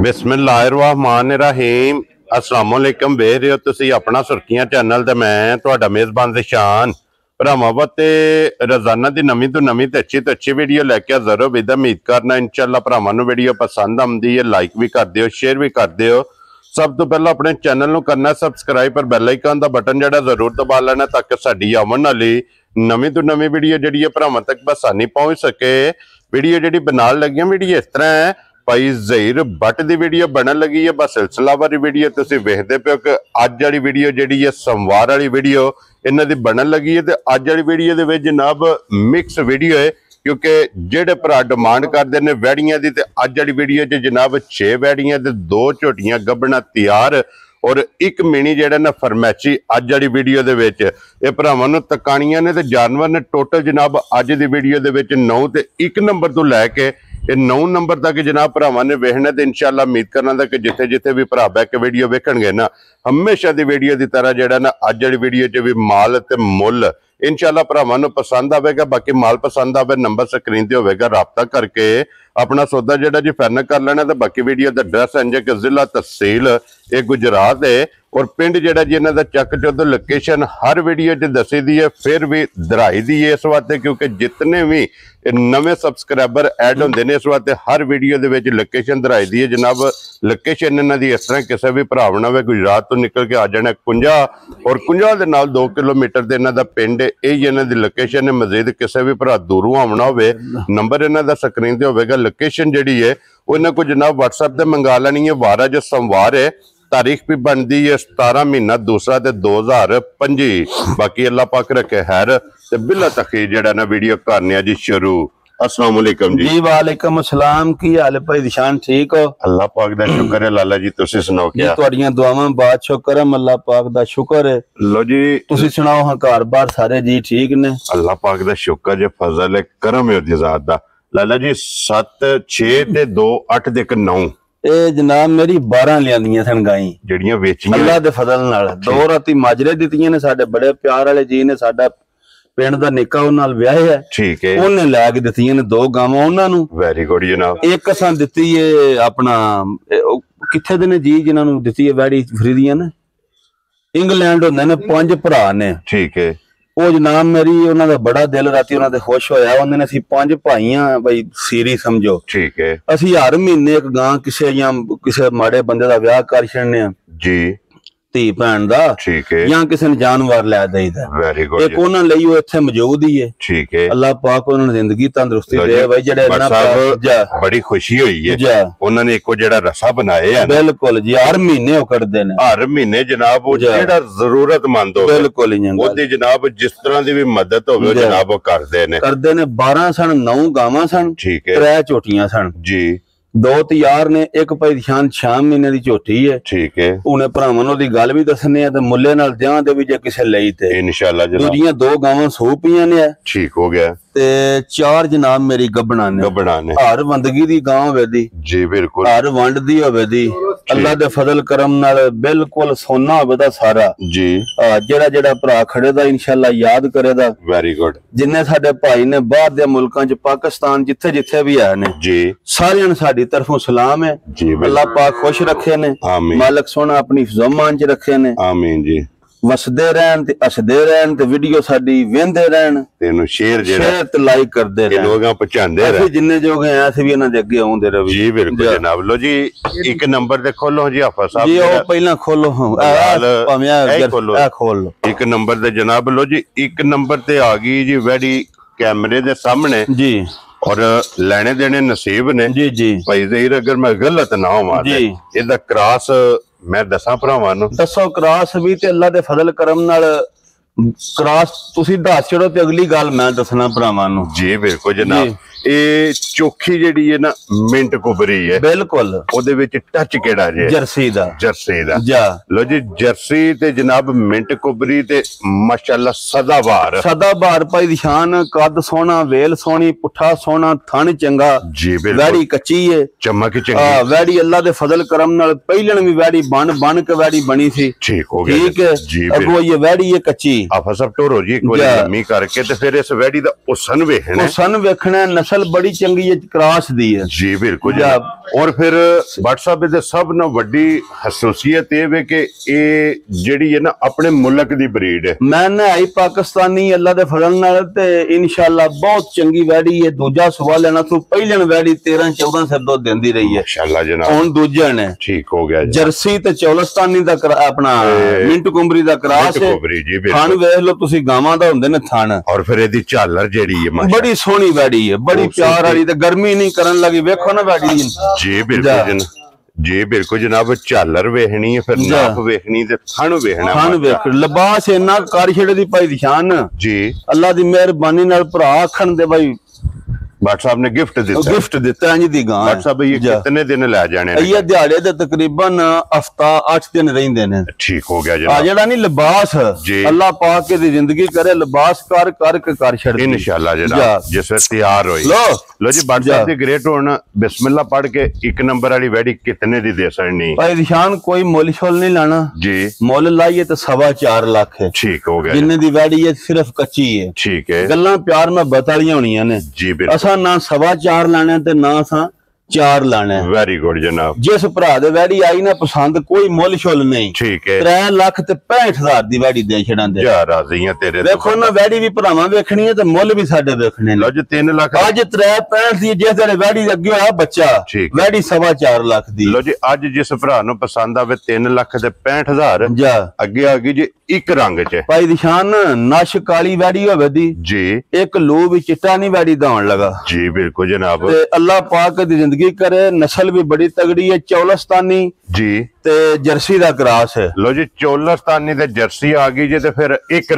बिस्मिल्लाहिर्रहमानिर्रहीम अस्सलाम वालेकुम। वेख रहे हो तुसी अपना सुर्खियां चैनल ते मैं तुहाडा मेज़बान ज़िशान भरावां ते रोजाना दी नवीं तो नवीं ते अच्छी वीडियो लैके हाज़र हो। विद उम्मीद करना इंशाअल्लाह भरावां नूं वीडियो पसंद आउंदी है, लाइक भी कर दिओ, शेयर भी कर दिओ। सब तो पहला अपने चैनल नूं करना सबसक्राइब पर बैल आइकन दा बटन जिहड़ा जरूर दबा लेना ताकि साडी आवन वाली नवीं तो नवीं वीडियो जिहड़ी है भरावां तक बसानी पहुंच सके। वीडियो जिहड़ी बनाण लगी वीडियो इस तरह है, भाई ज़हीर भट्ट की वीडियो बनन लगी है। बस सिलसिलावार वीडियो तुसीं वेखदे पे हो कि अज वाली वीडियो जिहड़ी है सोमवार वाली वीडियो इन्हां दी बनन लगी है। तो अज वाली वीडियो दे विच जनाब मिक्स वीडियो है, क्योंकि जेडे भरा डिमांड करते हैं वैड़ियां की। अज वाली वीडियो च जनाब 6 वैड़ियां ते 2 झोटियां गब्बना तैयार और एक मिनी जेड़ा ना फरमैशी अज वाली वीडियो दे विच ये भरावां नूं तकाणियां ने। ते जानवर ने टोटल जनाब अज दी वीडियो दे विच 9 ते 1 नंबर तो लैके 9 नंबर तक जनाब भरावां ने वेखना। तो इंशाअल्लाह उम्मीद करना कि जिथे जिथे भी भरा बैक वीडियो वेखणगे ना हमेशा दी वीडियो की तरह जेड़ा ना अज वाली वीडियो च भी माल ते मुल इंशाअल्लाह भरावां नूं पसंद आवेगा। बाकी माल पसंद आवे नंबर स्क्रीन ते होवेगा, राबता करके अपना सौदा जेड़ा जी फाइनल कर लेना। तो बाकी वीडियो का एड्रैस इंज कि जिला तहसील ये गुजरात है और पिंड जेड़ा जी इन्हां दा चक चौधो लोकेशन हर वीडियो च दसी दी है, फिर भी दराई दी है इस वास्ते क्योंकि जितने भी नवे सबसक्राइबर ऐड होंदे ने इस वास्ते हर वीडियो दे विच लोकेशन दराई दी है। जनाब लोकेशन इन्हां दी इस तरह किसी भी भरा होवे गुजरात तो निकल के आ जाना कुंजा और कुंजा दे नाल 2 किलोमीटर दे इन्हां दा पिंड यही इन्हां दी लोकेशन है। मजीद किसी भी भरा दूरों आना होवे नंबर इन्हां दा स्क्रीन ते होवेगा। लोकेशन जिहड़ी है वो इन्हां को जनाब व्हाट्सएप ते मंगा लैनी है। वार जो सोमवार है, तारीख भी बनती है 17 महीना दूसरा ते 2025। बाकी अल्लाह पाक रखे खैर ते बिला तखीर जेड़ा ना वीडियो करने जी शुरू। अस्सलाम वालेकुम जी। वालेकुम अस्सलाम। की हाल है भाई ज़िशान, ठीक हो? अल्लाह पाक दा शुक्र है लाला जी, तुसी सुनाओ क्या? तुहाड़ियां दुआवां बादशाह करम अल्लाह पाक दा शुक्र है। लो जी तुसी सुनाओ हां घर बार सारे जी ठीक ने? अल्लाह पाक दा शुक्र जे फजल है करम है दी ज़ात दा। लाला जी 7 6 ते 2 8 ते 9 ए जनाब मेरी 12 लियांदियां सन गाई ਜਿਹੜੀਆਂ ਵੇਚੀਆਂ अल्लाह दे फजल नाल। 2 राती माजरे दित्तियां ने, साडे बड़े प्यार वाले जी ने, साडा पिंड दा निक्का उन नाल विआह है, ठीक है, उन्हें लै के दित्तियां ने 2 गावां उन्हां नूं। वेरी गुड जनाब। एक असां दित्ती है अपना किथे दे ने जी जिन्हां नूं दित्ती है वैड़ी फरीदियां ने, इंग्लैंड होंदे ने, 5 भरा ने, ठीक है। वो जनाब मेरी उन्हां दा बड़ा दिल राती उन्हां ते खुश होया। उन्होंने असीं 5 भाईयां भाई सीरी समझो, ठीक है। असीं हर महीने एक गां किसे या किसे माड़े बंदे दा विआह कर छड़ने जी, धी भैन दा, ठीक है, या किसी ने जानवर लै देईदा। Very good. एक उन्हां लई ओ इत्थे मौजूद ही है, ठीक है। अल्लाह पाक उन्हां दी जिंदगी तंदुरुस्ती दे भाई। जेड़े ना बड़ी खुशी हुई है उन्हां ने इको जेड़ा रसा बनाया है। बिल्कुल जी, हर महीने ओ करदे ने, हर महीने जनाब ओ जेड़ा जरूरतमंद हो बिल्कुल ओदी जनाब जिस तरह दी भी मदद होवे जनाब ओ करदे ने 12 सन, 9 गावां सन, ठीक है, 3 झोटियां सन जी, 2 तैयार ने, एक भाई ध्यान 6 महीने की झोटी है, ठीक है। उन्हें भरावां नूं दी गल भी दसने ते मुल्ले नाल दियां दे भी जे किसे लई ते इंशाअल्लाह जनाब। दूजियां 2 गावां सू पईयां ने, ठीक हो गया। ते 4 जनाब मेरी गब्बना ने हर वंदगी दी गां होवे दी जी, बिल्कुल हर वंड दी होवे दी। अल्लाह दे फजल करम नाल बिल्कुल सोना होवे दा सारा जी। जेड़ा जेड़ा भरा खड़े दा इंशाअल्लाह याद करे दा। Very good. जिन्ने साडे भाई ने बाहर दे मुल्कां च पाकिस्तान जिथे जिथे भी है ने जी, सारियां साडी तरफों सलाम है जी। अल्लाह पाक खुश रखे ने, मालिक सोना अपनी हिफ्ज़-ओ-मान च रखे ने, आमीन जी। वसदे रहन ते हसदे रहन ते वीडियो साडी वेंदे रहन ते नु शेयर जेड़ा ते लाइक करदे रहन, लोगां पहुंचांदे रहन। जिन्ने जोगे हैं असीं भी इन्हां दे अगे आउंदे रही जी। बिल्कुल जनाब। लो जी एक नंबर ते खोलो जी हाफिज़ साहब जी, ओ पहला खोलो भावें ए खोल लो एक नंबर ते जनाब। लो जी एक नंबर ते आ गई जी वैड़ी कैमरे दे सामने जी, और लेने देने नसीब ने जी जी। भाई ज़हीर अगर मैं गलत ना होवां जी, इहदा क्रॉस मैं दसा भरावां नूं दसो क्रॉस भी ते अल्लाह दे फजल करम नाल क्रॉस तुसी दस छड़ो ते अगली गल मैं दसना भरावां नूं जी। बिल्कुल जनाब। ये चोखी जेड़ी है ना मिंट कुबरी है बिल्कुल, ओदे विच टच केड़ा जे जर्सी दा जा। लो जी जर्सी ते जनाब मिंट कुबरी ते माशाअल्लाह सदाबार भाई ध्यान, कद सोना, वेल सोनी, पुठा सोना, थन चंगा जी। बिल्कुल वैड़ी कच्ची है, चमक चंगी वैड़ी अल्लाह दे फजल करम नाल पहलन भी वैड़ी बन के वैड़ी बनी सी, ठीक हो गया, ठीक है जी। अगो ये वैड़ी है कच्ची आफा सब टोरो जी एक बार लम्मी करके ते फिर इस वैड़ी दा हुसन वेखना, नस्ल नस्ल बड़ी चंगी है, क्रॉस दी है जी बिल्कुल। और फिर व्हाट्सएप दे सब ना वड्डी खसूसियत ये वे कि ये जेड़ी है ना अपने मुल्क दी ब्रीड है। मैंने आई पाकिस्तानी अल्लाह दे फजल नाल ते इंशाल्लाह बहुत चंगी वैड़ी है। दूजा सुबह लेना तू पहले वैड़ी 13-14 से दूध देंदी रही है माशाल्लाह जनाब। हुन दूजे ने ठीक हो गया जर्सी ते चौलस्तानी दा अपना मिंट कुंबरी दा क्रॉस है। थान वेख लो तुसी गावां दा हुंदे ने थान। और फिर एदी झालर जेड़ी है बड़ी सोहनी वैड़ी है, बड़ी प्यार वाली ते गर्मी नहीं करन लगी। वेखो ना वैड़ी जी बिल्कुल जी बिल्कुल जनाब। झालर वेखनी है, फिर नाप वेखनी ते थन वेखना। थन वेख लिबास इन्ना कर छड़े दी भाई दिशान जी अल्लाह दी मेहरबानी नाल भरा आखन दे भाई व्हाट्सएप ने गिफ्ट दिता है जी गां। व्हाट्सएप ये कितने दिन ले जाने ये दिहाड़े दे तकरीबन हफ्ता 8 दिन रहिंदे ने। ठीक हो गया जनाब। जेड़ा नहीं लिबास अल्लाह पाक दी जिंदगी करे लिबास कर छड़ इंशाल्लाह जनाब। जिस तैयार होई लो जी व्हाट्सएप दी ग्रेट होना बिस्मिल्लाह पढ़ के 1 नंबर वाली वैडी कितने दी दे सकनी भाई निशान? कोई मोल शोल नहीं लाना जी, मोल लाइए तो 4.25 लाख है। ठीक हो गया। जिन्ने दी वैडी है सिर्फ कच्ची है। ठीक है। गल्लां प्यार में बतालियां होनियां ने जी बिल्कुल। ना 4.25 लाने ते ना असा 4 लाने। वेरी गुड जनाब। जिस भरा दे वैड़ी आई ना पसंद कोई मुल शुल नहीं। ठीक है। 3,65,000 दी वैड़ी दे छड़ांदे। जा राज़ी तेरे। देखो ना वैड़ी भी भरावां वेखनी है ते मुल भी साडे वेखने ने। लो जी 3 लाख आज 3.65 दी जिस दे वैड़ी अगे होया बच्चा वैड़ी 4.25 लाख दी। लो जी आज जिस भरा नु पसंद आवे 3,65,000 जा अगे आ गई जी एक रंग च भाई निशान नश काली वैड़ी होवे दी जी एक लो भी चिट्टा नहीं वैड़ी दाउन लगा जी बिल्कुल जनाब। ते अल्लाह पाक दी जिंदगी करे। नस्ल भी बड़ी तगड़ी है, चौलस्तानी जी ते जर्सी दा क्रॉस है। लो जी चौलस्तानी ते जर्सी आ गई जे ते फिर एक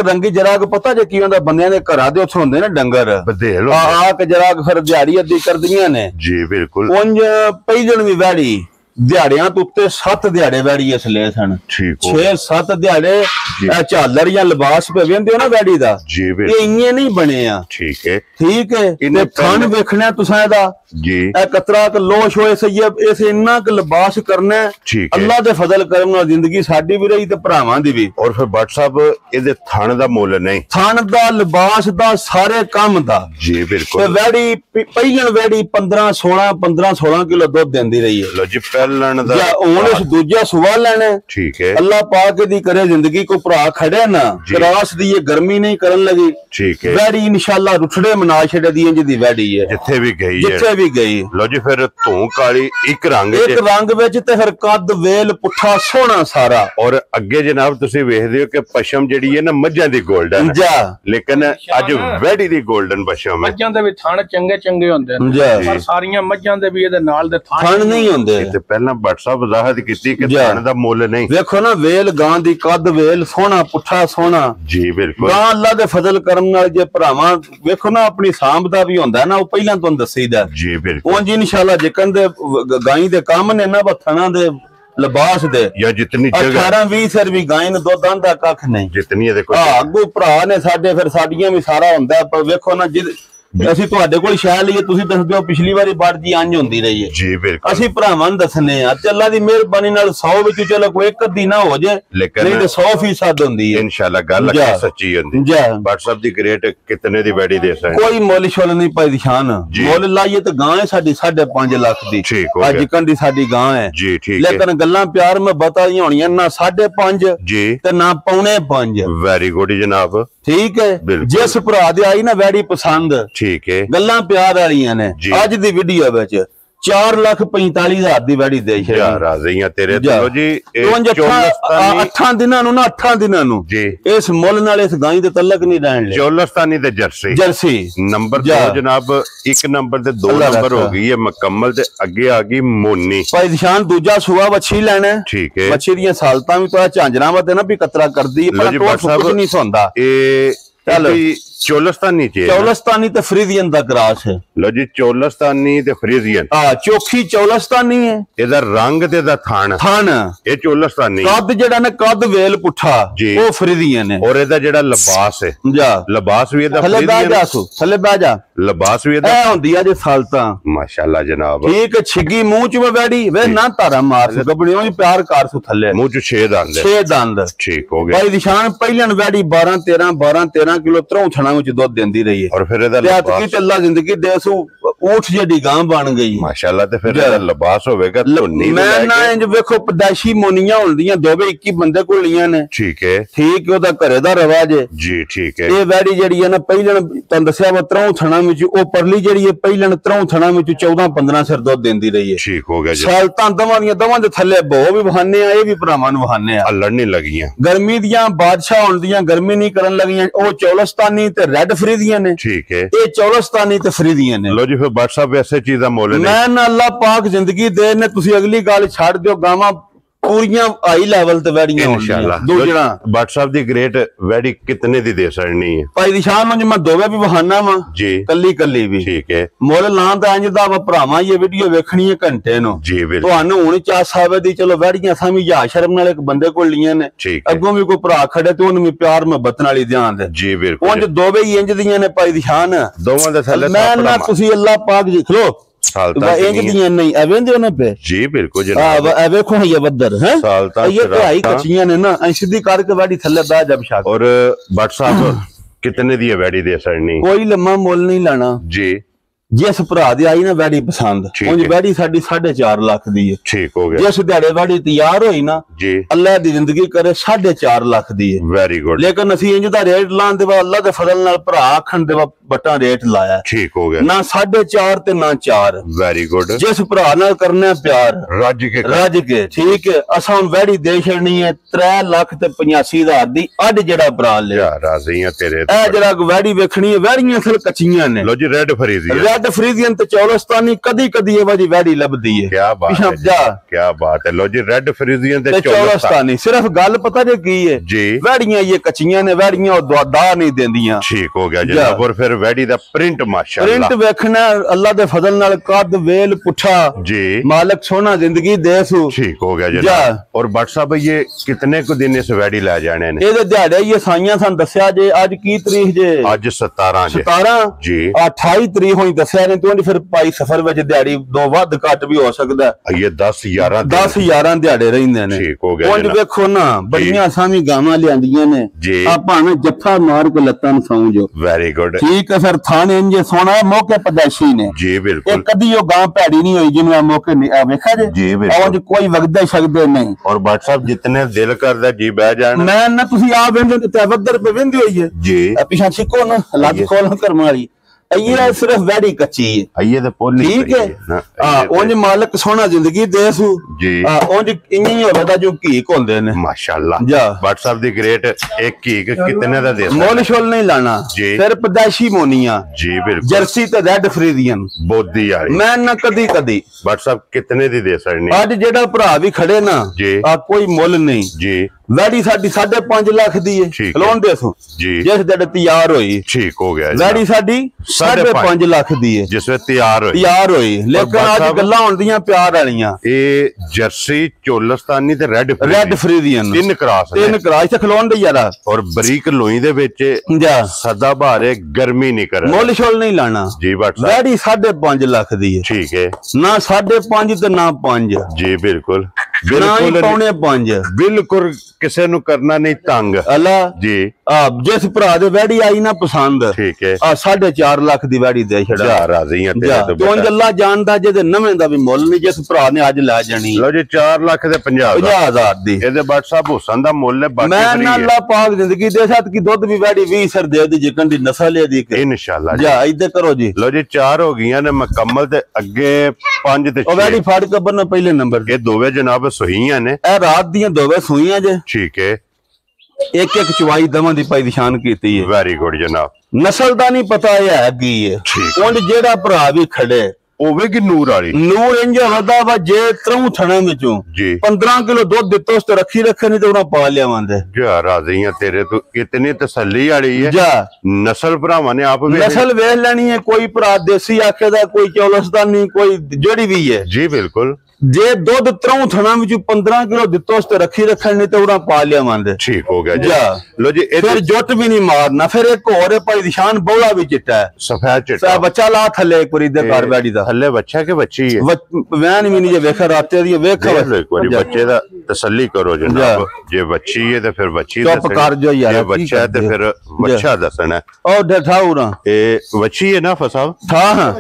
रंगी जरा को पता जे की होंदा बंदियां दे घरां दे उत्थे हुंदे ना डंगर बधेल आ के जरा फिर दिहाड़ी अद्धी कर दियां ने जी बिल्कुल। उंज पहिजन भी वैड़ी दिहाड़ियां तो उत्ते 7 दिहाड़े वैड़ी इस ले सन 6-7 दिहाड़े झालर या लिबास पे वेंदे हो ना वैड़ी दा जी ये इन्ने नहीं बने आ। ठीक है ठीक है। ते थन वेखना तुसां दा जी ए कतरा क लोश होए सैयब इस इन्ना क लिबास करना अल्लाह दे फजल करम नाल जिंदगी साडी भी रही ते भरावां दी भी। और फिर व्हाट्सएप इहदे थन दा मुल नहीं, थन दा लिबास दा सारे काम दा जी बिल्कुल। ते वैड़ी पहिजन वैड़ी 15-16 किलो दुध देंदी रही है। लो जी दूजा सुबह लेने ठीक है। अल्लाह पाक दी करे जिंदगी को भरा खड़े ना क्रॉस दी गर्मी नहीं करन लगी ठीक है। वैड़ी इंशाल्लाह रुठड़े मना छड़े दी जिदी वैड़ी है जिथे भी गई। लो जी फिर धूं काली एक रंग विच ते फिर कद वेल पुठा सोहना सारा। और अगे जनाब तुसी वेखदे हो कि पशम जेड़ी है ना मज्जां दी गोल्डन जा लेकिन अज वैड़ी दी गोल्डन पशम है। मज्जां दे भी थण चंगे होंदे ने पर सारियां मज्जां दे भी इहदे नाल दे थण नहीं होंदे। ते पहला व्हाट्सएप वजाहत कीती कि थण दा मुल नहीं। देखो ना वेल गां दी कद वेल सोहना पुठा सोहना जी बिल्कुल। गां अल्लाह दे फजल करम नाल जे भरावां वेखो ना अपनी सांभ दा भी होंदा ना ओ पहलां तुहानू दसीदा जी बिल्कुल। उंज इंशाल्लाह जेकन दे गाई दे काम ने ना थणा दे लिबास दे या जितनी 18-20 सिर भी गाय ने दुध आंदा कख नहीं जितनी देखो अगू भरा ने साडे फिर साडियां भी सारा हुंदा पर वेखो ना ਅਸੀਂ ਤੁਹਾਡੇ ਕੋਲ ਸ਼ਾਇਦ ਲਈ ਤੁਸੀਂ ਦੱਸਦੇ ਹੋ ਪਿਛਲੀ ਵਾਰੀ ਬਾੜ ਜੀ ਅੰਜ ਹੁੰਦੀ ਰਹੀ ਹੈ ਜੀ ਬਿਲਕੁਲ। ਅਸੀਂ ਭਰਾਵਾਂ ਨੂੰ ਦੱਸਨੇ ਆ ਤੇ ਅੱਲਾ ਦੀ ਮਿਹਰਬਾਨੀ ਨਾਲ 100 ਵਿੱਚ ਚਲੋ ਕੋਈ ਇੱਕ ਅੱਧੀ ਨਾ ਹੋ ਜਾਏ ਨਹੀਂ ਤੇ 100% ਹੁੰਦੀ ਹੈ ਇਨਸ਼ਾਅੱਲਾ। ਗੱਲ ਸੱਚੀ ਹੁੰਦੀ ਹੈ। WhatsApp ਦੀ ਗ੍ਰੇਟ ਕਿਤਨੇ ਦੀ ਵੈਡੀ ਦੇ ਸਕਦੇ ਕੋਈ ਮੁੱਲ ਸ਼ੁੱਲ ਨਹੀਂ ਪਾਈ ਦਿਸ਼ਾਨ ਮੁੱਲ ਲਾਈਏ ਤੇ ਗਾਂ ਹੈ ਸਾਡੀ 5.5 ਲੱਖ ਦੀ ਅੱਜ ਕੰਡੀ ਸਾਡੀ ਗਾਂ ਹੈ ਜੀ ਠੀਕ ਹੈ। ਲੇਕਿਨ ਗੱਲਾਂ ਪਿਆਰ ਮੈਂ ਬਤਾਈਆਂ ਹੋਣੀਆਂ ਨਾ 5.5 ਜੀ ਤੇ ਨਾ 5.5। ਵੈਰੀ ਗੁੱਡ ਜਨਾਬ ठीक है। जिस भरा दी आई ना वैड़ी पसंद ठीक है गल्लां प्यार वालियां ने अज दी वीडियो विच 4,45,000 दी वैड़ी दे राज़ियां तेरे दिलो जी 8 दिनां नु ना 8 दिनां नु जी इस मुल नाल इस गाय दे तलक नहीं रहन ले। चौलस्तानी ते जर्सी नंबर 2 जनाब 1 नंबर ते 2 नंबर हो गई है मुकम्मल ते अगे आ गई मोनी भाई निशान दूजा सुबह वछी लेना ठीक है। वछी दी सालतां भी तो झांजना वा ना भी कतरा करदी है पर कुछ नहीं सोंदा ए चलो चौलस्तानी ते फ्रीजियन दा क्रॉस है। लो जी चौलस्तानी ते फ्रीजियन चोखी चौलस्तानी है। एदा रंग ते दा थान ए चौलस्तानी कद जेड़ा ने कद वेल पुठा ओ फ्रीजियन है। और एदा जेड़ा लिबास है जा लिबास भी एदा थले बैठ जा लिबास भी एदा होंदी है जे सालता माशाल्लाह जनाब ठीक छिगी मुंह च वैड़ी वे ना तारा मार गबड़ियों भी प्यार कर सु थले मुंह च 6 दंद ठीक हो गया। भाई निशान पहलन वैड़ी 12-13 किलो तरह ਥਣਾ ਵਿੱਚ ਦੁੱਧ ਦਿੰਦੀ ਰਹੀ ਹੈ ਔਰ ਫਿਰ ਇਹਦਾ ਲਿਬਾਸ ਤੇ ਅੱਲਾ ਜ਼ਿੰਦਗੀ ਦੇ ਸੋ ਊਠ ਜਿਹੜੀ ਗਾਂ ਬਣ ਗਈ ਮਾਸ਼ਾਅੱਲਾ ਤੇ ਫਿਰ ਇਹਦਾ ਲਿਬਾਸ ਹੋਵੇਗਾ ਧੁੰਨੀ ਮੈਂ ਨਾ ਇੰਜ ਵੇਖੋ ਪਦਾਸ਼ੀ ਮੋਨੀਆਂ ਹੁੰਦੀਆਂ ਦੋਵੇਂ 21 ਬੰਦੇ ਕੋਲ ਲੀਆਂ ਨੇ ਠੀਕ ਹੈ ਉਹਦਾ ਘਰੇ ਦਾ ਰਵਾਜ ਹੈ ਜੀ ਠੀਕ ਹੈ ਇਹ ਵੈੜੀ ਜਿਹੜੀ ਹੈ ਨਾ ਪਹਿਲਣ ਤੁਹਾਨੂੰ ਦੱਸਿਆ ਵਾ 3 ਥਣਾ ਵਿੱਚ ਉਹ ਪਰਲੀ ਜਿਹੜੀ ਹੈ ਪਹਿਲਣ 3 ਥਣਾ ਵਿੱਚ 14-15 ਸਿਰ ਦੁੱਧ ਦਿੰਦੀ ਰਹੀ ਹੈ ਠੀਕ ਹੋ ਗਿਆ ਜੀ ਸਾਲਤਾਂ ਦਵਾਂ ਦੇ ਥੱਲੇ ਬਹੁ ਵੀ ਵਹਾਨੇ ਆ ਇਹ ਵੀ ਭਰਾਵਾਂ ਨੂੰ ਵਹਾਨੇ ਆ ਲੜਨ ਨਹੀਂ ਲੱਗੀਆਂ ਗਰਮੀ ਦੀਆਂ ਬਾਦਸ਼ਾਹ ਹੋਣ ਦੀਆਂ ਗਰਮੀ ਨਹੀਂ ਕਰਨ ਲੱਗੀਆਂ ਉਹ ਚੌਲਸਤਾਨੀ ਤੇ ਰੈੱਡ ਫਰੀਦੀਆਂ ਨੇ ਠੀਕ ਹੈ ਇਹ ਚੌਲਸਤਾਨੀ ਤੇ ਫਰੀਦੀਆਂ ਨੇ ਲੋ ਜੀ ਫਿਰ WhatsApp ਐਸੇ ਚੀਜ਼ਾਂ ਮੋਲੇ ਨੇ ਮੈਂ ਨਾ ਅੱਲਾਹ ਪਾਕ ਜ਼ਿੰਦਗੀ ਦੇ ਨੇ ਤੁਸੀਂ ਅਗਲੀ ਗੱਲ ਛੱਡ ਦਿਓ ਗਾਵਾਂ पूरियां हाई लेवल ते वैड़ियां इंशाल्लाह दो जना WhatsApp दी ग्रेट वैड़ी कितने दी दे सकनी है भाई दिशान नु मैं दोवे भी बहाना वा जी कल्ली भी ठीक है मोल लां दा इंज दा वा भरावां ये वीडियो वेखनी है घंटे नु जी बिल्कुल ਤੁਹਾਨੂੰ ਹੁਣ ਚਾਸ ਆਵੇ ਦੀ ਚਲੋ ਵੈੜੀਆਂ ਸਾਮੀ ਜਾ ਸ਼ਰਮ ਨਾਲ ਇੱਕ ਬੰਦੇ ਕੋਲ ਲੀਆਂ ਨੇ ਅੱਗੋਂ ਵੀ ਕੋਈ ਭਰਾ ਖੜੇ ਤੇ ਉਹਨੂੰ ਵੀ ਪਿਆਰ ਮੁਹੱਬਤ ਨਾਲ ਹੀ ਧਿਆਨ ਦੇ ਜੀ ਬਿਲਕੁਲ ਉਂਝ ਦੋਵੇਂ ਹੀ ਇੰਜ ਦੀਆਂ ਨੇ ਭਾਈ ਦਿਸ਼ਾਨ ਦੋਵਾਂ ਦੇ ਥੱਲੇ ਮੈਂ ਨਾ ਤੁਸੀਂ ਅੱਲਾਹ ਪਾਕ ਦੇਖ ਲੋ ਇੰਜ ਦੀਆਂ ਨਹੀਂ ਐਵੇਂ ਦੇ ਉਹਨਾਂ पे जी बिल्कुल जनाब ए देखो ये बदर है सालता ये पढ़ाई कच्चियां ने ना सीधी करके वैड़ी थल्ले दा जब शाक और WhatsApp कितने दी वैड़ी दे सकनी कोई लम्मा मोल नहीं लाना जी जिस भरा दी आई ना वैड़ी पसंद उंज वैड़ी साडी 4.5 लाख दी है ठीक हो गया जिस दिहाड़े वैड़ी तैयार होई ना जी अल्लाह दी जिंदगी करे 4.5 लाख दी है वेरी गुड लेकिन ਅਸੀਂ ਇੰਜ ਦਾ ਰੇਟ ਲਾਣ ਦੇ ਵਾ ਅੱਲਾਹ ਦੇ ਫਜ਼ਲ ਨਾਲ ਭਰਾ ਆਖਣ ਦੇ ਵਾ ਬਟਾ ਰੇਟ ਲਾਇਆ ਠੀਕ ਹੋ ਗਿਆ ਨਾ 4.5 ਤੇ ਨਾ 4 वेरी गुड जिस भरा नाल करना प्यार रज के ठीक है असा हुन वैड़ी दे छड़नी है 3 लाख ते 85,000 दी अड जेड़ा भरा ले यार राजी है तेरे ए जरा वैड़ी वेखनी है वैड़ियां असल कच्चियां ने लो जी रेड फरीजी रेड फरीजियन ते चौलस्तानी कदी कदी ये वाली वैड़ी लभदी है क्या बात है लो जी रेड फरीजियन ते चौलस्तानी सिर्फ गल पता जे की है जी वैड़ियां ये कच्चियां ने वैड़ियां दा नहीं देंदियां ठीक हो गया जनाब और फिर वैड़ी दा प्रिंट माशाअल्लाह प्रिंट वेखना अल्लाह दे फजल नाल कद वेल पुठा जी मालिक सोना जिंदगी दे सु ठीक हो गया जनाब और WhatsApp ये कितने को दिन इस वैड़ी ले जाने ने ए दिहाड़े ये साइयां सन दस्या जे आज की तारीख जे आज 17 जी 28 तारीख होई दस्या ने तो फिर पाई सफर विच दिहाड़ी दो वध घट भी हो सकदा ये 10-11 दिहाड़े रहिंदे ने ठीक हो गया उंज वेखो ना बड़ियां सामी गावां लियांदियां ने जी आ भाਵੇਂ जफ्फा मार के लत्तां सौं जो वेरी गुड ठीक है फिर थाने इंज सोना मौके पैदाशी ने जी बिल्कुल कदी वो गां भैड़ी नहीं हुई जिन्होंने मौके वेखा जे जी बिल्कुल कोई वगदे शकदे नहीं और WhatsApp जितने दिल करदा जी बह जान मैं ना तुसी आ वेंदे ते वदर पे वेंदी होई है जी पीछा छिको ना लग खोल कर मारी ये सिर्फ वैड़ी कच्ची है ये तो पोली ठीक है हां उंज मालिक सोना जिंदगी दे सु जी उंज इंज ही होदा जो घीक होंदे ने माशाल्लाह जा WhatsApp दी ग्रेट एक घीक कितने दा दे मोल शोल नहीं लाना फिर पदाशी मोनिया जी बिल्कुल जर्सी ते रेड फ्रीजियन बोदी वाली मैं ना कदी WhatsApp कितने दी दे सकनी आज जेड़ा भरा भी खड़े ना आ कोई मुल नहीं जी वैड़ी साडी 5.5 लाख दी है लोन देसो जी जिस दिहाड़े तैयार होई ठीक हो गया वैड़ी साडी 5.5 लाख दी है जिस वे तैयार होई लेकिन आज गल्लां होंदियां प्यार वालियां ए जर्सी चोलस्तानी ते रेड फ्रीजियन तीन क्रॉस ते खलोन दे यारा और बरीक लोई दे विच जा सदा भारे गर्मी नहीं करे मोल शोल नहीं लाना जी WhatsApp वैड़ी 5.5 लाख दी है ठीक है ना 5.5 ते ना 5 जी बिल्कुल बिल्कुल पौने 5 बिल्कुल किसे नु करना नहीं तंग अल्लाह जी जिस भरा दे वैड़ी आई ना पसंद ठीक है 4.5 लाख दी वैड़ी दे छड़ा जा राजी है तेरे तो अल्लाह जानदा जे ते नवें दा भी मुੱਲ नहीं जिस भरा ने आज ले जानी लो जी 4 लाख दे 50,000 दी ਇਹਦੇ WhatsApp ਹੁਸਨ ਦਾ ਮੁੱਲ ਹੈ ਬਾਕੀ मैं ना अल्लाह पाक जिंदगी दे साथ की दुध भी वैड़ी 20 सर दे दी जिकन दी नस्ल है दी इंशाल्लाह जा इधर करो जी लो जी 4 हो गईयां ने मुकम्मल ते अगे 5 ते 6 वैड़ी फाड़ के बन पहले नंबर ये दोवे जनाब सुईयां ने ए रात दी दोवे सुईयां जे ठीक है एक चवाई दवां दी पाई निशान कीती है वेरी गुड जनाब नस्ल दा नहीं पता है की है उंज जेड़ा भरा भी खड़े होवेगी नूर वाली नूर इंज वदा वा जे त्रऊ थणे विचों जी 15 किलो दूध दित्तो उस ते रखी नहीं तो उना पा लियावांदे जा राजी है तेरे तो इतनी तसल्ली वाली है जा नस्ल भरावां ने आप नस्ल वेख लेनी है कोई भरा देसी आखेदा कोई चौलस्तानी कोई जेड़ी भी है जी बिल्कुल जे दूध त्रऊ थणा विच 15 किलो दित्तो उस ते रखी नहीं तो उना पा लियावांदे ठीक हो गया जा लो जी फिर जुट भी नहीं मारना फिर एक और भाई निशान बौला भी चिट्टा है सफेद चिट्टा बच्चा ला थल्ले एक बारी दे घर बैठी दा थल्ले बच्चा के बच्ची है वैन भी नहीं जे वेखा राते दी वेख एक बारी बच्चे दा तसल्ली करो जनाब, जे बच्ची है तो फिर बच्ची चुप कर जो यार, जे बच्चा है तो फिर बच्चा दसना है। ओ ठाउरा ए बच्ची है ना फसाब? हां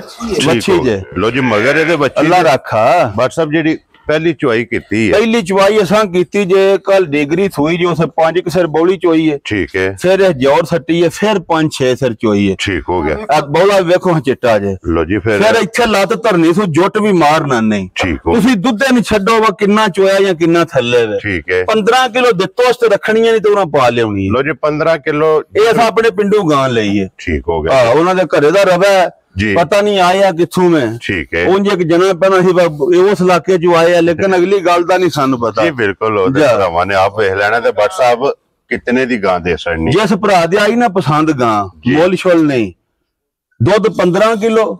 बच्ची जे लो जी मगर ए बच्ची अल्लाह रखा बट साहब जेडी पहली चुवाई कीती है, पहली चुवाई असां कीती जे कल डिग्री थोई जो से 5 सिर बौली चोई है, ठीक है, फिर जोर सट्टी है, फिर 5-6 सिर चोई है, ठीक हो गया। अब बौला वेखो चिट्टा जे लो जी फिर इत्थे लत धरनी सो जुट भी मारना नहीं, ठीक हो तुसी दुद्धे नहीं छड्डो वा किन्ना चोया या किन्ना थल्ले वे, ठीक है 15 किलो दित्तो उस ते रखणियां नहीं ते उना पा लेवनी। लो जी 15 किलो ए असां अपने पिंडों गां लई है, ठीक हो गया। हां उना दे घरे दा रवा पता नहीं आया किथों में, ठीक है उंज एक जना पना सी उस इलाके जो आया, लेकिन अगली गल दा नहीं सानू पता। जी बिल्कुल भरावां ने आप वेख लेना ते बट साहब कितने दी गां दे सकनी, जिस भरा दे आई ना पसंद गां मोल शोल नहीं, दुध 15 किलो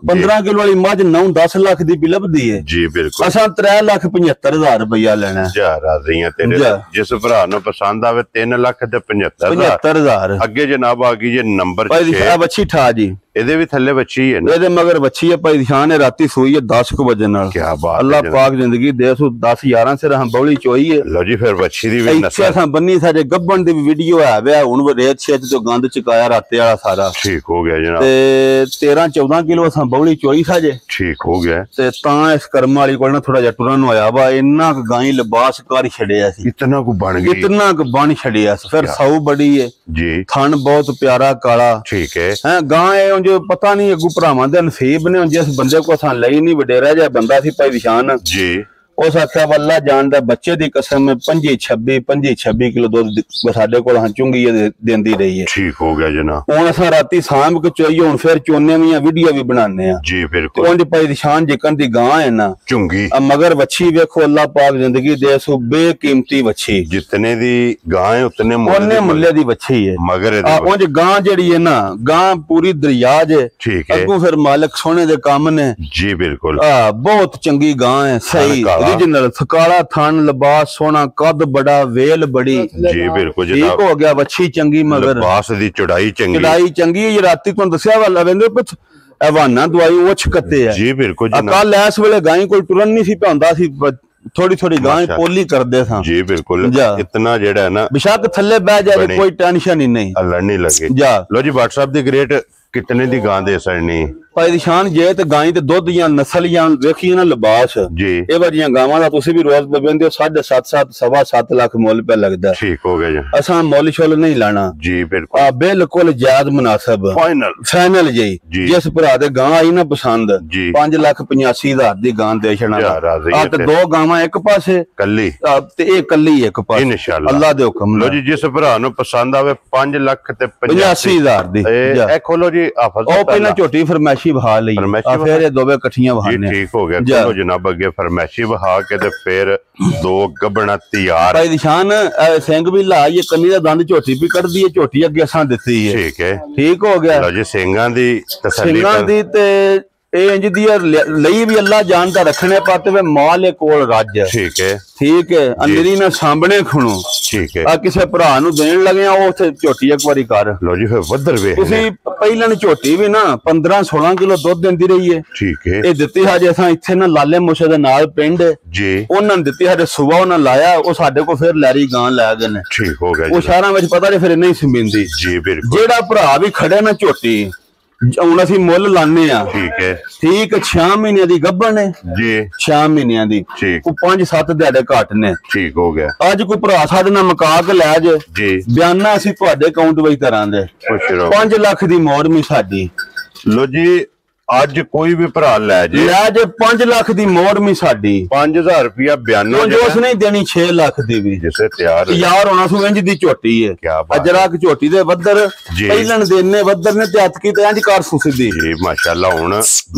वाली मझ 9-10 लाख दी भी लभदी है जी बिल्कुल। असां 3,75,000 रुपया लेना है राजी हैं तेरे जिस भरा नु पसंद आवे 3,75,000 अगे जनाब आ गई जे नंबर 6 बच्ची ठा जी ਇਹਦੇ ਵੀ ਥੱਲੇ ਬੱਚੀ ਹੈ ਨਾ, ਇਹਦੇ ਮਗਰ ਬੱਚੀ ਹੈ ਭਾਈ ਦਿਖਾਨ ਹੈ, ਰਾਤੀ ਸੋਈ ਹੈ 10 ਵਜੇ ਨਾਲ। ਕੀ ਬਾਤ, ਅੱਲਾਹ ਪਾਕ ਜ਼ਿੰਦਗੀ ਦੇ ਸੋ 10-11 ਸਿਰ ਹਮ ਬੌਲੀ ਚੋਈ ਹੈ। ਲੋ ਜੀ ਫਿਰ ਬੱਚੀ ਦੀ ਵੀ ਨਸਲ ਸਾਂ ਬੰਨੀ ਸਾਡੇ ਗੱਬਣ ਦੀ ਵੀ ਵੀਡੀਓ ਆ ਵੇ ਹੁਣ ਰੇਤ ਛੇਤ ਤੋਂ ਗੰਦ ਚਕਾਇਆ ਰਾਤੇ ਵਾਲਾ ਸਾਰਾ, ਠੀਕ ਹੋ ਗਿਆ ਜਨਾਬ। ਤੇ 13-14 ਕਿਲੋ ਅਸਾਂ ਬੌਲੀ ਚੋਈ ਸਾਜੇ, ਠੀਕ ਹੋ ਗਿਆ। ਤੇ ਤਾਂ ਇਸ ਕਰਮ ਵਾਲੀ ਕੋਲ ਨਾ ਥੋੜਾ ਜਿਹਾ ਟੁਰਨ ਨੂੰ ਆਇਆ ਵਾ, ਇੰਨਾ ਕੁ ਗਾਈ ਲਿਬਾਸ ਕਰ ਛੜਿਆ ਸੀ, ਇਤਨਾ ਕੁ ਬਣ ਗਈ, ਇਤਨਾ ਕੁ ਬਣ ਛੜਿਆ ਸੀ। ਫਿਰ ਸਾਊ ਬੜੀ ਹੈ ਜੀ, ਥਣ ਬਹੁਤ ਪਿਆਰਾ ਕਾਲਾ, ਠੀਕ ਹੈ ਗਾਂ ਹੈ ਜੋ ਪਤਾ नहीं अगू भरावां दे नसीब ने, जिस बंदे को असां लई नहीं वडेरा जिहा बंदा सी भाई निशान जी, उस आख्या अल्लाह जानदा बच्चे दी कसम 25-26 किलो दूध साडे कोल चुंगी देंदी रही है, ठीक हो गया जनाब। हुण असां राती सांभ के चोई हुण फिर चोने दी वीडियो भी बनाने आ जी बिल्कुल। उंज भाई निशान जिकन दी गां है ना चुंगी, मगर वच्छी वेखो अल्लाह पाक जिंदगी दे सो बेकीमती वच्छी, जितने दी गां है उतने मुल्ले दी वच्छी है, मगर उंज गां जेड़ी है ना गां पूरी दरिया जे, ठीक है अगों फिर मालिक सोने दे काम ने जी बिल्कुल। बहुत चंगी गां है, सही ओरिजिनल थकाला थान लिबास सोना कद बड़ा वेल बड़ी जी बिल्कुल ठीक हो गया। वच्छी चंगी मगर लिबास दी चढ़ाई चंगी ये राती तुहानू दस्या वाला वेंदे कुछ हवाना दवाई उछ कत्ते है जी बिल्कुल। कल इस वेले गाय कोल टुरन नहीं सी पांदा सी, थोड़ी गाय पोली करदे सा जी बिल्कुल। इतना जेड़ा है ना बेशक थल्ले बह जाए कोई टेंशन ही नहीं, अल्लाह नहीं लगे जा। लो जी WhatsApp दी ग्रेट कितने दी गां दे सकनी भाई निशान जे ते गाय ते दुध या नस्ल या वेखिए ना लिबास जी, ए वालियां गावां दा तुसी भी रोज बवेंदे हो 7.5-7 लाख मुल पे लगदा, ठीक हो गया जी। असां मुल शुल नहीं लाना जी बिल्कुल, बिल्कुल जायज मुनासिब फाइनल जी। जिस भरा दे गां आई ना पसंद 5,85,000 दी गां दे छना, आ ते दो गावां एक पासे कल्ली ते ए कल्ली एक पासे इंशाअल्लाह अल्लाह दे हुक्म। लो जी जिस भरा नु पसंद आवे 5,85,000 दी ए खोलो जी हाफिज ओ पहला छोटी फरमाइश बहा ली फिर ये दोवे कठियां बहाने ठीक हो गया। चलो जनाब अगे फरमाइशी बहा के ते फिर दो गबना तैयार भाई निशान सिंग भी ला ये कन्नी दा दंद झोटी भी कट दी है, झोटी अगे असां दित्ती है ठीक है ठीक हो गया। लो जी सिंगां दी तसल्ली सिंगां दी ते इंज दी लई भी अल्लाह जानदा रखने पाते वे माल कोल रज ठीक है अंदरी ना सामने खुणो ठीक है। आ किसे भरा नु देन लगे ओ उथे झोटी एक बारी कर लो जी फिर वधर वे तुसी पहलन झोटी भी ना 15-16 किलो दूध देंदी रही है ठीक है। ए दित्ती हजे असां इथे ना लाले मुशे दे नाल पिंड जी ओनां दित्ती हजे सुबह ओनां लाया ओ साडे को फिर लैरी गां लै गए ने ठीक हो गया। ओ शहरां विच पता नहीं फिर नहीं समिंदी जी बिल्कुल। जेड़ा भरा भी खड़े ना झोटी ਹੁਣ ਅਸੀਂ ਮੁੱਲ ਲਾਣੇ ਆ ਠੀਕ ਹੈ 6 ਮਹੀਨਿਆਂ ਦੀ ਗੱਭਣ ਨੇ ਜੀ 6 ਮਹੀਨਿਆਂ ਦੀ ਕੋਈ 5-7 ਦਿਹਾੜੇ ਘੱਟ ਨੇ ਠੀਕ ਹੋ ਗਿਆ। ਅੱਜ ਕੋਈ ਭਰਾ ਸਾਡੇ ਨਾਲ ਮੁਕਾ ਕੇ ਲੈ ਜੇ ਜੀ ਬਿਆਨਾ ਅਸੀਂ ਤੁਹਾਡੇ ਅਕਾਊਂਟ ਵਿੱਚ ਤਰਾਂਦੇ 5 ਲੱਖ ਦੀ ਮੋੜ ਵੀ ਸਾਡੀ। ਲੋ ਜੀ ਅੱਜ ਕੋਈ ਵੀ ਭਰਾ ਲੈ ਜੇ 5 ਲੱਖ ਦੀ ਮੋੜ ਵੀ ਸਾਡੀ 5,000 रुपया ਬਿਆਨਾ ਜੋ ਉਸ ਨਹੀਂ ਦੇਣੀ 6 ਲੱਖ ਦੀ ਵੀ ਜਿਸੇ ਤਿਆਰ ਹੋਣਾ ਸੂ ਇੰਜ ਦੀ ਝੋਟੀ ਹੈ ਅਜਰਾ ਕਿ ਝੋਟੀ ਦੇ ਵੱਦਰ ਪਹਿਲਣ ਦੇ ਇੰਨੇ ਵੱਦਰ ਨੇ ਤੇ ਹੱਥ ਕੀ ਤੇ ਇੰਜ ਕਰ ਸੁਸਦੀ ਜੀ ਮਾਸ਼ਾਅੱਲਾ। ਹੁਣ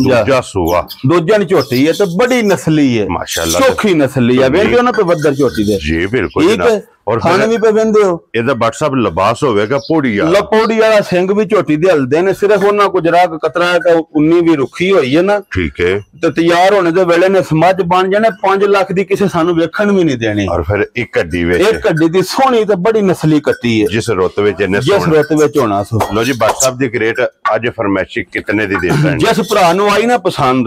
ਦੂਜਾ ਸੂਆ ਦੂਜਾ ਨੀ ਝੋਟੀ ਹੈ ਤੇ ਬੜੀ ਨਸਲੀ ਹੈ ਮਾਸ਼ਾਅੱਲਾ ਚੋਖੀ ਨਸਲੀ ਹੈ ਵੇਖਦੇ ਉਹਨਾਂ ਤੇ ਵੱਦਰ ਝੋਟੀ ਦੇ ਜੀ ਬਿਲकुल ਜਨਾਬ। और खाने भी पे वेंदे हो एदा WhatsApp लिबास होवेगा पोड़ी वाला सिंग भी झोटी दे हलदे ने सिर्फ उन्हां को जरा कतरा का 19 भी रुखी होई है ना ठीक है ते तैयार होने दे वेले ने समझ बन जाने 5 लाख दी किसे सानू वेखण भी नहीं देनी। और फिर एक हड्डी दी सोहनी ते बड़ी नस्ली कट्टी है जिस रुत विच होना सो। लो जी WhatsApp दी ग्रेट आज फरमाइशी कितने दी देंदा जिस भरा नु आई ना पसंद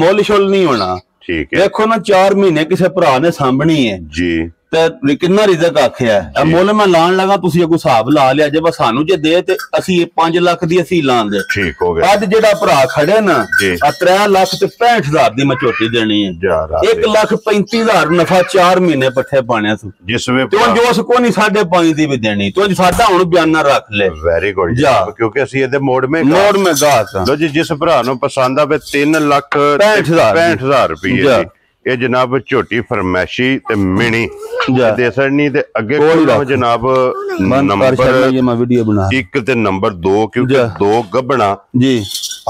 मुल शुल नहीं होना ठीक है। देखो ना 4 महीने किसी भरा ने सामभनी है जी ਤੇ ਕਿੰਨਾ ਰਿਜ਼ਕ ਆਖਿਆ ਮੁੱਲ ਮੈਂ ਲਾਣ ਲਗਾ ਤੁਸੀਂ ਕੋਈ ਹਿਸਾਬ ਲਾ ਲਿਆ ਜੇ ਬਸ ਸਾਨੂੰ ਜੇ ਦੇ ਤੇ ਅਸੀਂ 5 ਲੱਖ ਦੀ ਅਸੀਂ ਲਾਉਂਦੇ। ਠੀਕ ਹੋ ਗਿਆ। ਅੱਜ ਜਿਹੜਾ ਭਰਾ ਖੜੇ ਨਾ ਆ 3 ਲੱਖ ਤੇ 65,000 ਦੀ ਮੈਂ ਝੋਟੀ ਦੇਣੀ ਹੈ 1,35,000 ਨਫਾ 4 ਮਹੀਨੇ ਪੱਠੇ ਪਾਣਿਆ ਤੂੰ ਜਿਸ ਵੇ ਤੂੰ ਜੋ ਸਕੋ ਨਹੀਂ 5.5 ਦੀ ਵੀ ਦੇਣੀ ਤੂੰ ਸਾਡਾ ਹੁਣ ਬਿਆਨਾ ਰੱਖ ਲੈ। ਵੈਰੀ ਗੁੱਡ ਕਿਉਂਕਿ ਅਸੀਂ ਇਹਦੇ ਮੋੜ ਮੇ ਗਾਹਕ ਲੋ ਜੀ ਜਿਸ ਭਰਾ ਨੂੰ ਪਸੰਦ ਆਵੇ 3,65,000 ਰੁਪਏ ਇਹ ਜਨਾਬ ਝੋਟੀ ਫਰਮੈਸ਼ੀ ਤੇ ਮਿਣੀ ਦੇ ਸਰਨੀ ਤੇ ਅੱਗੇ ਜਨਾਬ ਨੰਬਰ 1 ਤੇ ਨੰਬਰ 2 ਕਿਉਂਕਿ 2 ਗੱਬਣਾ ਜੀ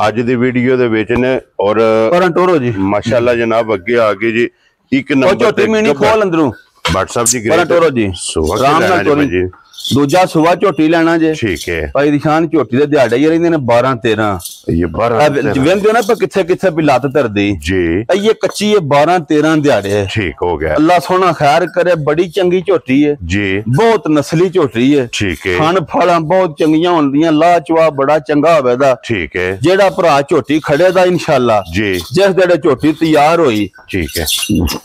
ਅੱਜ ਦੀ ਵੀਡੀਓ ਦੇ ਵਿੱਚ ਨੇ ਔਰ ਜੀ ਮਾਸ਼ਾਅੱਲਾ ਜਨਾਬ ਅੱਗੇ ਆ ਗਏ ਜੀ 1 ਨੰਬਰ ਝੋਟੀ ਮਿਣੀ ਖੋਲ ਅੰਦਰੋਂ WhatsApp ਦੀ ਗ੍ਰੇਟ ਜੀ ਆਰਾਮ ਨਾਲ ਜੀ ਦੂਜਾ ਸੁਬਾ ਝੋਟੀ ਲੈਣਾ ਜੇ ਠੀਕ ਹੈ ਭਾਈ ਦੀ ਸ਼ਾਨ ਝੋਟੀ ਦੇ ਦਿਹਾੜੇ ਹੀ ਰਹਿੰਦੇ ਨੇ 12-13 ਇਹ 12 ਵੇਂਦੇ ਨਾ ਪਰ ਕਿੱਥੇ ਕਿੱਥੇ ਵੀ ਲੱਤ ਧਰਦੀ ਜੀ ਇਹ ਕੱਚੀ ਹੈ 12-13 ਦਿਹਾੜੇ ਠੀਕ ਹੋ ਗਿਆ ਅੱਲਾ ਸੋਹਣਾ ਖੈਰ ਕਰੇ ਬੜੀ ਚੰਗੀ ਝੋਟੀ ਹੈ ਜੀ ਬਹੁਤ ਨਸਲੀ ਝੋਟੀ ਹੈ ਠੀਕ ਹੈ ਖਾਣ ਫਲਾਂ ਬਹੁਤ ਚੰਗੀਆਂ ਹੁੰਦੀਆਂ ਲਾਚਵਾ ਬੜਾ ਚੰਗਾ ਹੋਵੇਗਾ ਠੀਕ ਹੈ ਜਿਹੜਾ ਭਰਾ ਝੋਟੀ ਖੜੇ ਦਾ ਇਨਸ਼ਾਅੱਲਾ ਜੀ ਜਿਸ ਜਿਹੜੇ ਝੋਟੀ ਤਿਆਰ ਹੋਈ ਠੀਕ ਹੈ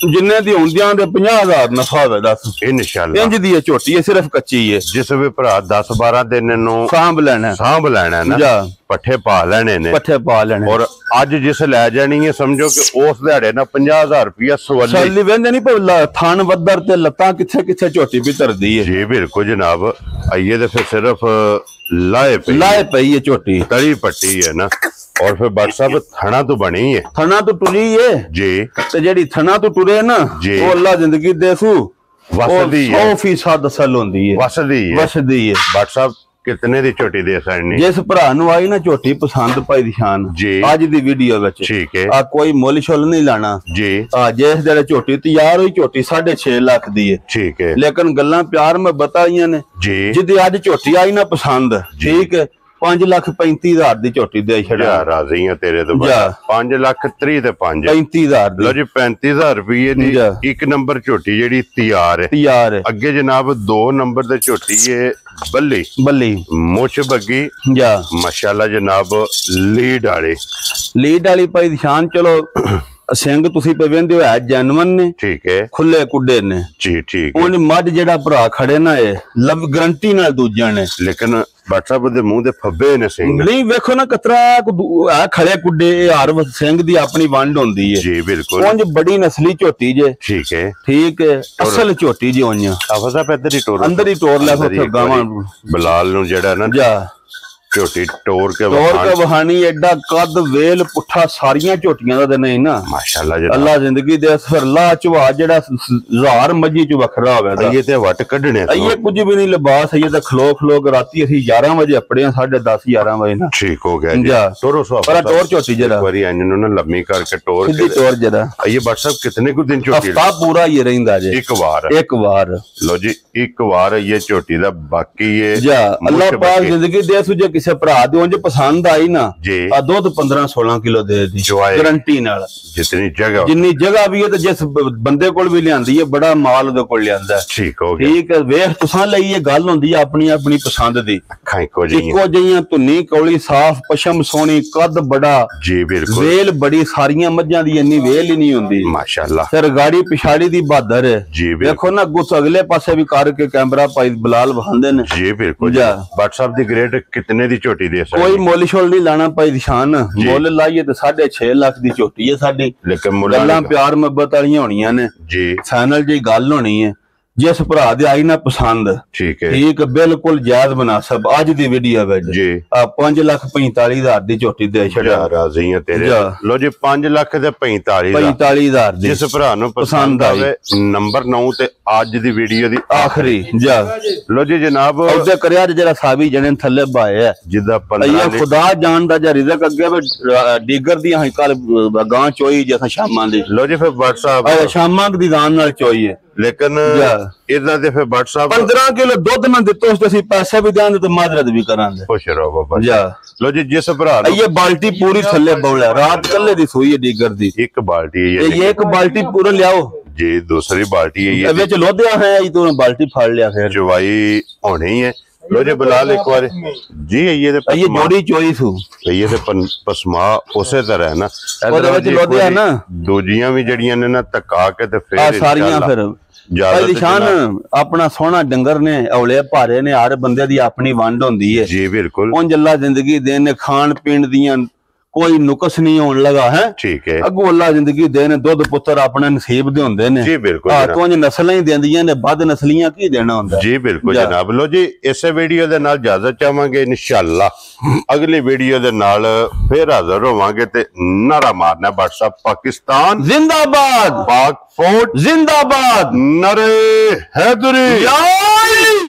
ਜਿੰਨੇ ਦੀ ਹੁੰਦੀਆਂ ਦੇ 50,000 ਨਫਾ ਹੋਵੇਗਾ ਇਨਸ਼ਾਅੱਲਾ ਇੰਜ ਦੀ ਝੋਟੀ ਹੈ ਸਿਰਫ ਕੱਚੀ ਹੈ ਜਿਸ ਵੀ ਭਰਾ 10-12 ਦਿਨ ਨੂੰ ਸਾਂਭ ਲੈਣਾ ਨਾ ਪੱਠੇ ਪਾ ਲੈਣੇ ਔਰ ਅੱਜ ਜਿਸ ਲੈ ਜਾਣੀ ਹੈ ਸਮਝੋ ਕਿ ਉਸ ਦਿਹਾੜੇ ਨਾਲ 50,000 ਰੁਪਇਆ ਸਵਾਲੀ ਵੰਦੇ ਨਹੀਂ ਪਰ ਥਣ ਵੱਦਰ ਤੇ ਲੱਤਾਂ ਕਿੱਥੇ ਕਿੱਥੇ ਝੋਟੀ ਵੀ ਧਰਦੀ ਹੈ ਜੀ ਬਿਲਕੁਲ ਜਨਾਬ ਆਈਏ ਤੇ ਫਿਰ ਸਿਰਫ ਲਾਏ ਪਈ ਹੈ ਝੋਟੀ ਤਲੀ ਪੱਟੀ ਹੈ ਨਾ ਔਰ ਫਿਰ WhatsApp ਥਣਾ ਤੋਂ ਬਣੀ ਹੈ ਥਣਾ ਤੋਂ ਟੁਰੀ ਹੈ ਜੀ ਤੇ ਜਿਹੜੀ ਥਣਾ ਤੋਂ ਟੁਰੇ ਨਾ ਉਹ ਅੱਲਾ ਜ਼ਿੰਦਗੀ ਦੇਸੂ ਵਸਦੀ ਹੈ 100% ਅਸਲ ਹੁੰਦੀ ਹੈ ਵਸਦੀ ਹੈ WhatsApp ਕਿਤਨੇ ਦੀ ਝੋਟੀ ਦੇ ਸਕਣੀ ਜਿਸ ਭਰਾ ਨੂੰ ਆਈ ਨਾ ਝੋਟੀ ਪਸੰਦ ਪਾਈ ਦੀ ਸ਼ਾਨ ਅੱਜ ਦੀ ਵੀਡੀਓ ਵਿੱਚ ਠੀਕ ਹੈ ਆ ਕੋਈ ਮੁੱਲ ਛੁੱਲ ਨਹੀਂ ਲਾਣਾ ਜੀ ਆ ਜਿਸ ਜਿਹੜੇ ਝੋਟੀ ਤਿਆਰ ਹੋਈ ਝੋਟੀ 6.5 ਲੱਖ ਦੀ ਹੈ ਠੀਕ ਹੈ ਲੇਕਿਨ ਗੱਲਾਂ ਪਿਆਰ ਮੈਂ ਬਤਾਈਆਂ ਨੇ ਜੀ ਜਿੱਦੀ ਅੱਜ ਝੋਟੀ ਆਈ ਨਾ ਪਸੰਦ ਠੀਕ ਹੈ 5,35,000 ਦੀ ਝੋਟੀ ਦੇ ਛੜਿਆ ਰਾਜ਼ੀ ਆ ਤੇਰੇ ਤੋਂ 5,30,000 ਤੇ 35,000 ਲੋ ਜੀ 35,000 ਰੁਪਏ ਦੀ ਇੱਕ ਨੰਬਰ ਝੋਟੀ ਜਿਹੜੀ ਤਿਆਰ ਹੈ ਅੱਗੇ ਜਨਾਬ 2 ਨੰਬਰ ਤੇ ਝੋਟੀ ਹੈ ਬੱਲੀ ਮੁੱਛ ਬੱਗੀ ਮਾਸ਼ਾਅੱਲਾ ਜਨਾਬ ਲੀਡ ਵਾਲੀ ਭਾਈ ਨਿਸ਼ਾਨ ਚਲੋ ਸਿੰਘ ਤੁਸੀਂ ਪੇ ਵੇਂਦੇ ਹੋ ਹੈ ਜੈਨੂਨ ਨੇ ਠੀਕ ਹੈ ਖੁੱਲੇ ਕੁੱਡੇ ਨੇ ਜੀ ਠੀਕ ਉਹਨੇ ਮੱਝ ਜਿਹੜਾ ਭਰਾ ਖੜੇ ਨਾ ਇਹ ਲਵ ਗਰੰਟੀ ਨਾਲ ਦੂਜਿਆਂ ਨੇ ਲੇਕਿਨ WhatsApp ਦੇ ਮੂੰਹ ਦੇ ਫੱਬੇ ਨੇ ਸਿੰਘ ਨਹੀਂ ਵੇਖੋ ਨਾ ਕਤਰਾ ਆ ਖੜੇ ਕੁੱਡੇ ਹਰ ਸਿੰਘ ਦੀ ਆਪਣੀ ਵੰਡ ਹੁੰਦੀ ਹੈ ਜੀ ਬਿਲਕੁਲ ਉਂਝ ਬੜੀ ਨਸਲੀ ਝੋਟੀ ਜੇ ਠੀਕ ਹੈ ਅਸਲ ਝੋਟੀ ਜੀ ਉਂਝ ਆਫਜ਼ਾ ਪੇ ਅੰਦਰ ਹੀ ਟੋਰ ਲੈ ਫਿਰ ਗਾਵਾਂ ਬਲਾਲ ਨੂੰ ਜਿਹੜਾ ਨਾ ਝੋਟੀ ਟੋਰ ਕੇ ਵਹਾਣੀ ਐਡਾ ਕੱਦ ਵੇਲ ਪੁੱਠਾ ਸਾਰੀਆਂ ਝੋਟੀਆਂ ਦਾ ਨਹੀਂ ਨਾ ਮਾਸ਼ਾਅੱਲਾ ਜੀ ਅੱਲਾ ਜ਼ਿੰਦਗੀ ਦੇ ਫਿਰ ਲਾ ਚਵਾ ਜਿਹੜਾ 1000 ਮੱਝੀ ਚ ਵੱਖਰਾ ਹੋਵੇ ਇਹ ਤੇ ਵੱਟ ਕੱਢਣੇ ਇਹ ਕੁਝ ਵੀ ਨਹੀਂ ਲਿਬਾਸ ਇਹ ਤਾਂ ਖਲੋ ਰਾਤੀ ਅਸੀਂ 11 ਵਜੇ ਆਪਣੇ 10:30 11 ਵਜੇ ਨਾ ਠੀਕ ਹੋ ਗਿਆ ਜੀ ਟੋਰੋ ਸੋ ਪਰ ਟੋਰ ਝੋਟੀ ਜਿਹੜਾ ਵਾਰੀ ਇੰਜ ਨੂੰ ਨਾ ਲੰਮੀ ਕਰਕੇ ਟੋਰ ਕੇ ਟੋਰ ਜਿਹੜਾ ਇਹ WhatsApp ਕਿਤਨੇ ਕੁ ਦਿਨ ਝੋਟੀ ਹਫਤਾ ਪੂਰਾ ਹੀ ਰਹਿੰਦਾ ਜੀ ਇੱਕ ਵਾਰ ਲੋ ਜੀ ਇੱਕ ਵਾਰ ਇਹ ਝੋਟੀ ਦਾ ਬਾਕੀ ਇਹ ਅੱਲਾ ਪਾਕ ਜ਼ਿੰਦਗੀ ਦੇ ਸੁਝੇ ਕਿਸੇ ਭਰਾ ਦੇ ਉਂਝ ਪਸੰਦ ਆਈ ਨਾ ਆ ਦੁੱਧ 15-16 ਕਿਲੋ ਦੇ ਦੀ ਗਰੰਟੀ ਨਾਲ ਜਿੰਨੀ ਜਗ੍ਹਾ ਵੀ ਹੈ ਤੇ ਜਿਸ ਬੰਦੇ ਕੋਲ ਵੀ ਲਿਆਂਦੀ ਹੈ ਬੜਾ ਮਾਲ ਉਹਦੇ ਕੋਲ ਲਿਆਂਦਾ ਠੀਕ ਹੋ ਗਿਆ ਠੀਕ ਹੈ ਵੇਖ ਤੁਸਾਂ ਲਈ ਇਹ ਗੱਲ ਹੁੰਦੀ ਹੈ ਆਪਣੀ ਪਸੰਦ ਦੀ ਇੱਕੋ ਜਿਹੀਆਂ ਧੁੰਨੀ ਕੌਲੀ ਸਾਫ਼ ਪਸ਼ਮ ਸੋਹਣੀ ਕੱਦ ਬੜਾ ਜੀ ਬਿਲਕੁਲ ਵੇਲ ਬੜੀ ਸਾਰੀਆਂ ਮੱਝਾਂ ਦੀ ਇੰਨੀ ਵੇਲ ਹੀ ਨਹੀਂ ਹੁੰਦੀ ਮਾਸ਼ਾਅੱਲਾ ਫਿਰ ਗਾੜੀ ਪਿਛਾੜੀ ਦੀ ਬਹਾਦਰ ਹੈ ਜੀ ਦੇਖੋ ਨਾ ਗੁੱਸ ਅਗਲੇ ਪਾਸੇ ਵੀ ਕਰਕੇ ਕੈਮਰਾ ਭਾਈ ਬਲਾਲ ਵਹਾਂਦੇ ਨੇ ਜੀ ਬਿਲਕੁਲ WhatsApp ਦੀ ਗ੍ਰੇਡ ਕਿਤਨੇ ਦੀ ਝੋਟੀ ਦੇ ਕੋਈ ਮੁੱਲ ਛੋਲ ਨਹੀਂ ਲਾਣਾ ਭਾਈ ਨਿਸ਼ਾਨ ਮੁੱਲ ਲਾਈਏ ਤੇ 6.5 ਲੱਖ ਦੀ ਝੋਟੀ ਹੈ ਸਾਡੀ ਲੇਕਿਨ ਗੱਲਾਂ ਪਿਆਰ ਮੁਹੱਬਤ ਵਾਲੀਆਂ ਹੋਣੀਆਂ ਨੇ ਜੀ ਫਾਈਨਲ ਜੀ ਗੱਲ ਹੋਣੀ ਹੈ ਜਿਸ ਭਰਾ ਦੇ ਆਈ ਨਾ ਪਸੰਦ ਠੀਕ ਬਿਲਕੁਲ ਜਾਇਜ਼ ਮੁਨਾਸਬ ਅੱਜ ਦੀ ਵੀਡੀਓ ਵਿੱਚ ਜੀ ਆ 5,45,000 ਦੀ ਝੋਟੀ ਦੇ ਛੜਿਆ ਰਾਜ਼ੀ ਆ ਤੇਰੇ ਲੋ ਜੀ 5,00,000 ਤੇ 45,000 ਦੀ ਜਿਸ ਭਰਾ ਨੂੰ ਪਸੰਦ ਆਵੇ ਨੰਬਰ 9 ਤੇ ਅੱਜ ਦੀ ਵੀਡੀਓ ਦੀ ਆਖਰੀ ਲੋ ਜੀ ਜਨਾਬ ਉਹਦੇ ਕਰਿਆ ਜਿਹੜਾ ਸਾਬੀ ਜਣੇ ਥੱਲੇ ਬਾਇਆ ਜਿੱਦਾਂ 15 ਖੁਦਾ ਜਾਣਦਾ ਜਾਂ ਰਿਜ਼ਕ ਅੱਗੇ ਡੀਗਰ ਦੀ ਹਾਂ ਕੱਲ ਗਾਂ ਚੋਈ ਜਿਹਾ ਸ਼ਾਮਾਂ ਦੀ ਲੋ ਜੀ ਫਿਰ WhatsApp ਸ਼ਾਮਾਂ ਦੀ ਦਾਨ ਨਾਲ ਚੋਈ ਹੈ ਲੇਕਿਨ ਇਹਦਾ ਤੇ ਫਿਰ WhatsApp 15 ਕਿਲੋ ਦੁੱਧ ਨਾ ਦਿੱਤੋ ਉਸ ਤੇ ਅਸੀਂ ਪੈਸੇ ਵੀ ਦੇਾਂਗੇ ਤੇ ਮਾਦਰਤ ਵੀ ਕਰਾਂਗੇ ਖੁਸ਼ ਰਹੋ ਬਾਬਾ ਲੋ ਜੀ ਜਿਸ ਭਰਾ ਨੂੰ ਇਹ ਬਾਲਟੀ ਪੂਰੀ ਥੱਲੇ ਬੌਲਾ ਰਾਤ ਕੱਲੇ ਦੀ ਸੋਈ ਹੈ ਡੀਗਰ ਦੀ ਇੱਕ ਬਾਲਟੀ ਹੈ ਇਹ ਇੱਕ ਬਾਲਟੀ ਪੂਰਾ ਲਿਆਓ ਜੀ ਦੂਸਰੀ ਬਾਲਟੀ ਹੈ ਇਹ ਵਿੱਚ ਲੋਧਿਆ ਹੈ ਇਹ ਤੋਂ ਬਾਲਟੀ ਫੜ ਲਿਆ ਫਿਰ ਚਵਾਈ ਹੋਣੀ ਹੈ लो जी बिलाल एक बार जी ये जोड़ी चोई थू ये पसमा उसे तरह है ना लोधे ना दूजियां भी जड़ियां ने ना तका के ते फिर सारियां फिर निशान अपना सोहना डंगर ने औले भारे ने हर बंदे दी अपनी वंड होंदी है जी बिल्कुल उन जल्ला जिंदगी देने खान पीन दियां कोई नुकस नहीं होने लगा है ठीक है अगू अल्लाह जिंदगी देने दुध पुत्र अपने नसीब दे होंदे ने जी बिल्कुल तो नस्लां ही देंदियां ने बद नस्लियां की देना होंदा जी बिल्कुल जनाब लो जी इस वीडियो दे नाल इजाजत चाहांगे इंशाअल्लाह अगली वीडियो दे नाल फिर हाजिर होवांगे ते नारा मारना व्हाट्सएप पाकिस्तान जिंदाबाद पाक फौज जिंदाबाद नरे हैदरी